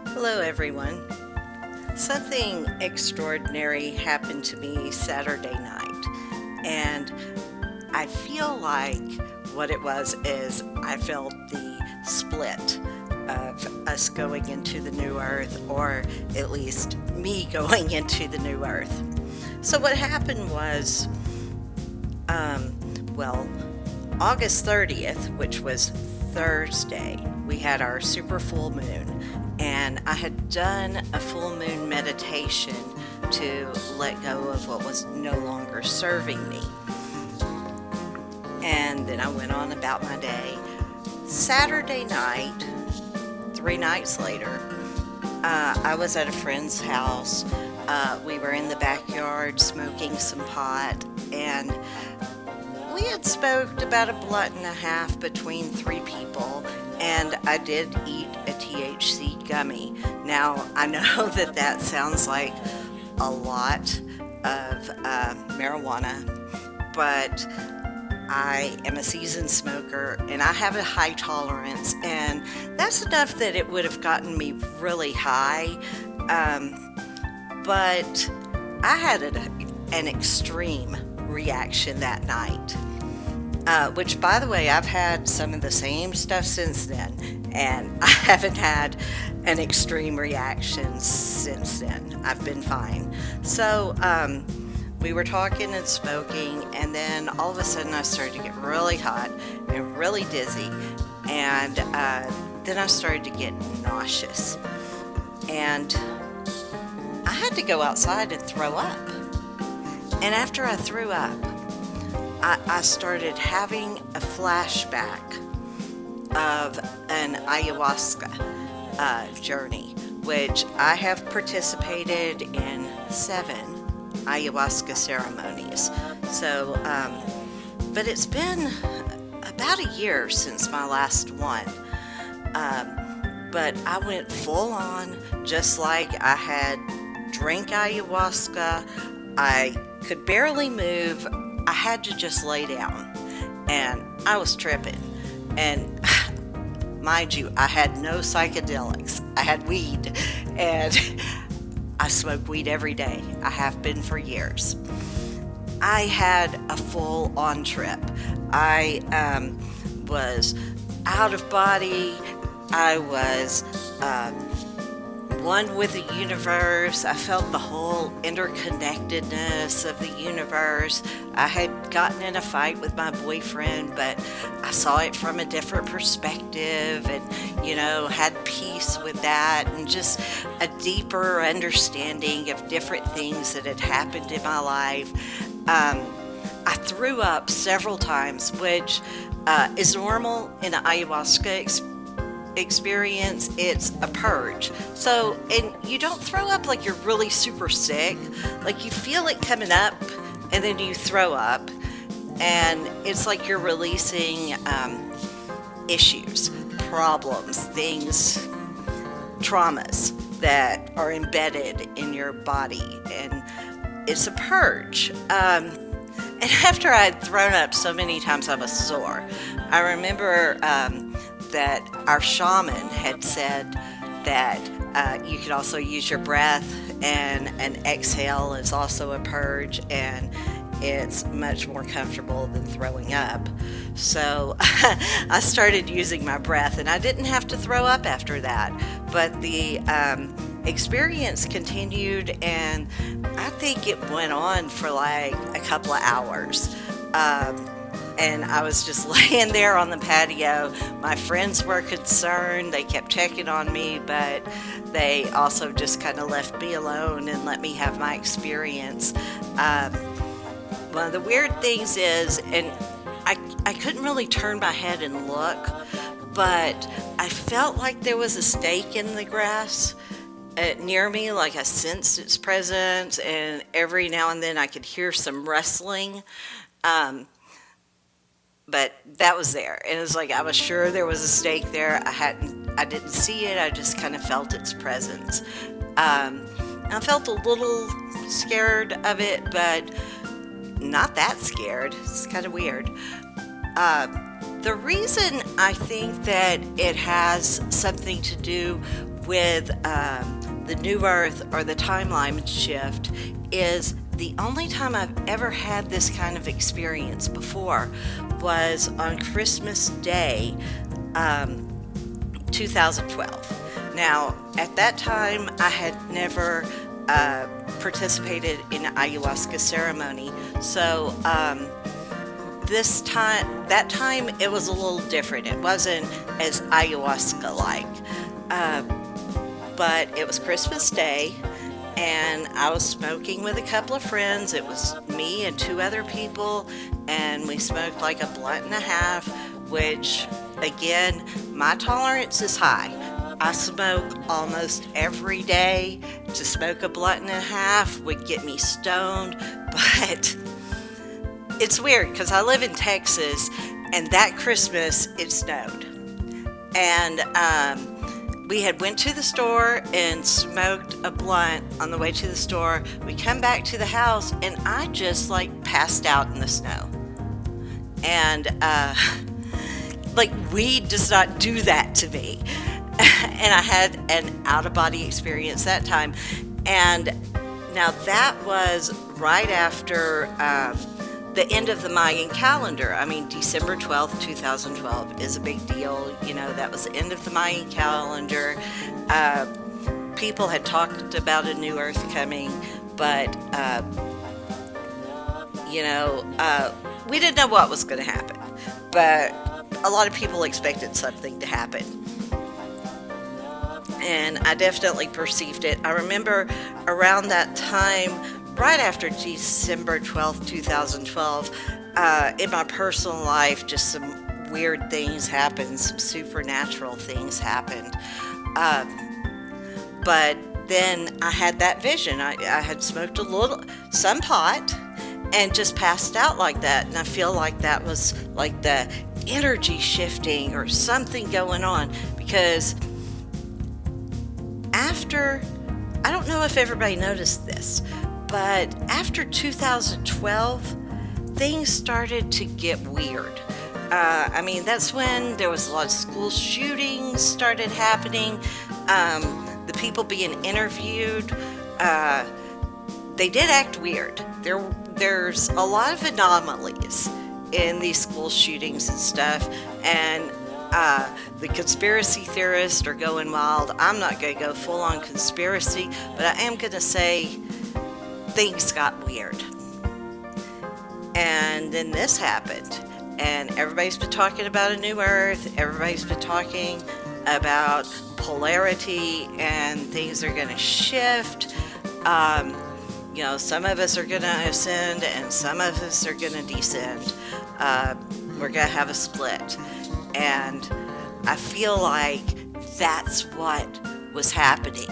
Hello, everyone. Something extraordinary happened to me Saturday night, and I feel like what it was is I felt the split of us going into the new earth, or at least me going into the new earth. So, what happened was, um, well, August 30th, which was Thursday, we had our super full moon, and I had done a full moon meditation to let go of what was no longer serving me. And then I went on about my day. Saturday night, 3 nights later, I was at a friend's house. We were in the backyard smoking some pot, and we had smoked about a blunt and a half between three people, and I did eat a THC gummy. Now, I know that sounds like a lot of marijuana, but I am a seasoned smoker and I have a high tolerance, and that's enough that it would have gotten me really high. But I had an extreme reaction that night. Which, by the way, I've had some of the same stuff since then, and I haven't had an extreme reaction since then. I've been fine. So, we were talking and smoking, and then all of a sudden I started to get really hot and really dizzy, and then I started to get nauseous. And I had to go outside and throw up. And after I threw up, I started having a flashback of an ayahuasca journey, which I have participated in 7 ayahuasca ceremonies. So, but it's been about a year since my last one. But I went full on, just like I had drank ayahuasca. I could barely move. I had to just lay down, and I was tripping. And mind you, I had no psychedelics. I had weed, and I smoke weed every day. I have been for years. I had a full-on trip. I was out of body. I was one with the universe. I felt the whole interconnectedness of the universe. I had gotten in a fight with my boyfriend, but I saw it from a different perspective, and, had peace with that, and just a deeper understanding of different things that had happened in my life. I threw up several times, which is normal in an ayahuasca experience. It's a purge. So, and you don't throw up like you're really super sick. Like, you feel it coming up, and then you throw up, and it's like you're releasing issues, problems, things, traumas that are embedded in your body, and it's a purge. And after I had thrown up so many times, I was sore. I remember that our shaman had said that you could also use your breath, and an exhale is also a purge, and it's much more comfortable than throwing up. So I started using my breath, and I didn't have to throw up after that. But the experience continued, and I think it went on for like a couple of hours. And I was just laying there on the patio. My friends were concerned. They kept checking on me, but they also just kind of left me alone and let me have my experience. One of the weird things is, and I couldn't really turn my head and look, but I felt like there was a snake in the grass near me. Like, I sensed its presence, and every now and then I could hear some rustling. But that was there, and it was like I was sure there was a snake there. I didn't see it. I just kind of felt its presence. I felt a little scared of it, but not that scared. It's kind of weird. The reason I think that it has something to do with the new earth or the timeline shift is the only time I've ever had this kind of experience before was on Christmas Day, 2012. Now, at that time, I had never participated in ayahuasca ceremony, so that time, it was a little different. It wasn't as ayahuasca-like, but it was Christmas Day, and I was smoking with a couple of friends. It was me and two other people, and we smoked like a blunt and a half, which, again, my tolerance is high. I smoke almost every day. To smoke a blunt and a half would get me stoned, but it's weird because I live in Texas, and that Christmas it snowed, and we had went to the store and smoked a blunt on the way to the store. We come back to the house, and I just like passed out in the snow, and like weed does not do that to me. And I had an out-of-body experience that time, and now that was right after the end of the Mayan calendar. I mean, December 12th, 2012 is a big deal. You know, that was the end of the Mayan calendar. People had talked about a new earth coming, but, we didn't know what was going to happen. But a lot of people expected something to happen. And I definitely perceived it. I remember around that time, right after December 12th, 2012, in my personal life, just some weird things happened, some supernatural things happened. But then I had that vision. I had smoked some pot, and just passed out like that. And I feel like that was like the energy shifting or something going on, because I don't know if everybody noticed this, but after 2012, things started to get weird. That's when there was a lot of school shootings started happening. The people being interviewed, they did act weird. There's a lot of anomalies in these school shootings and stuff, and the conspiracy theorists are going wild. I'm not going to go full on conspiracy, but I am going to say things got weird. And then this happened, and everybody's been talking about a new earth. Everybody's been talking about polarity, and things are going to shift. Some of us are going to ascend, and some of us are going to descend. We're going to have a split. And I feel like that's what was happening.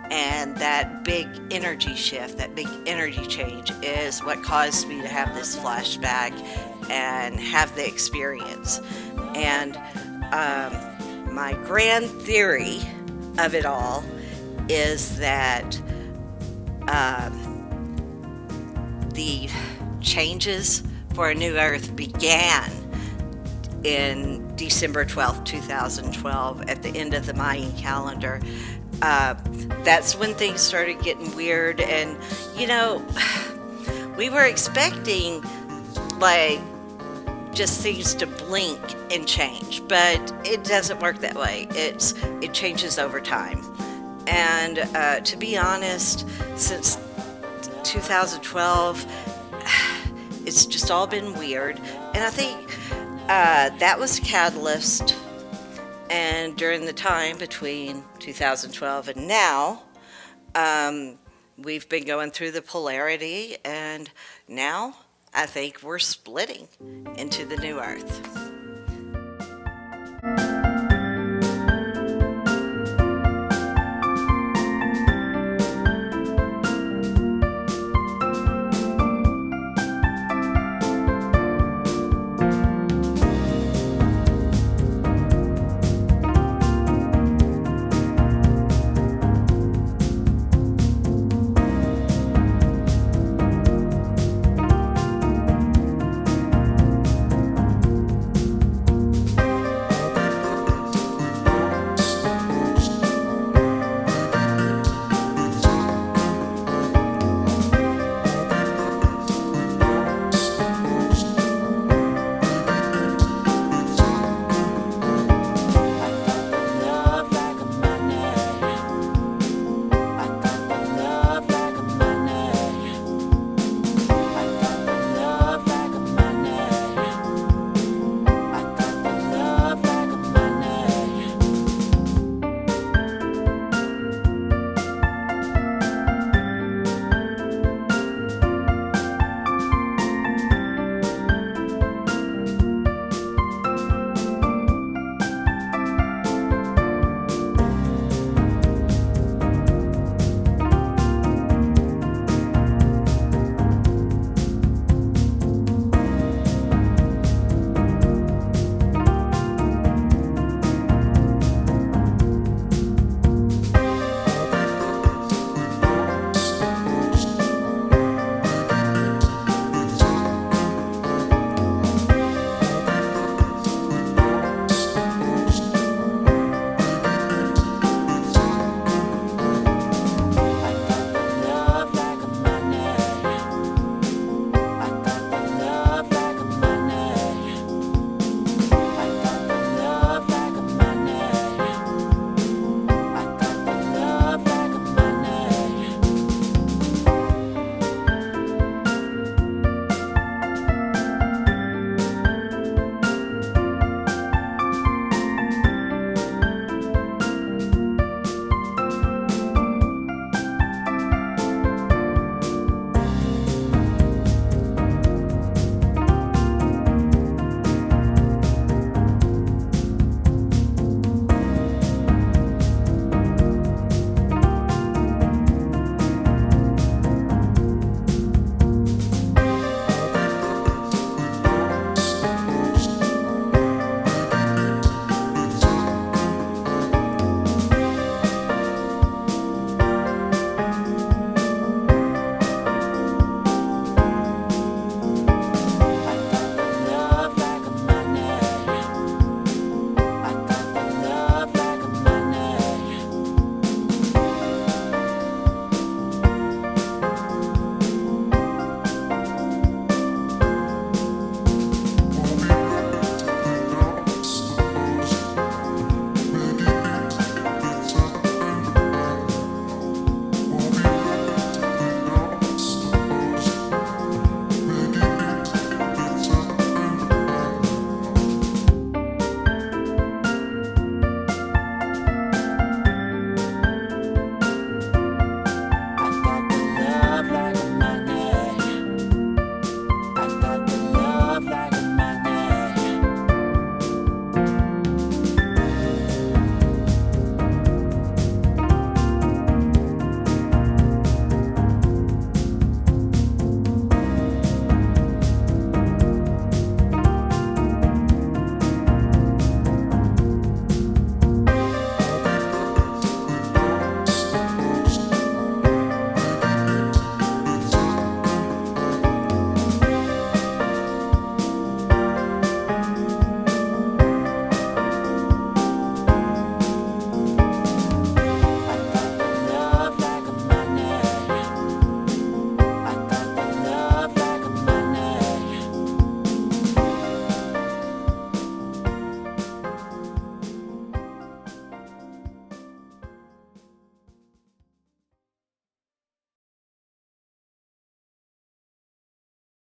And that big energy shift, that big energy change is what caused me to have this flashback and have the experience. And my grand theory of it all is that the changes for a new earth began in December 12th, 2012, at the end of the Mayan calendar. That's when things started getting weird, and, we were expecting, just things to blink and change, but it doesn't work that way. It changes over time. And to be honest, since 2012, it's just all been weird, and I think that was a catalyst. And during the time between 2012 and now, we've been going through the polarity, and now I think we're splitting into the new earth.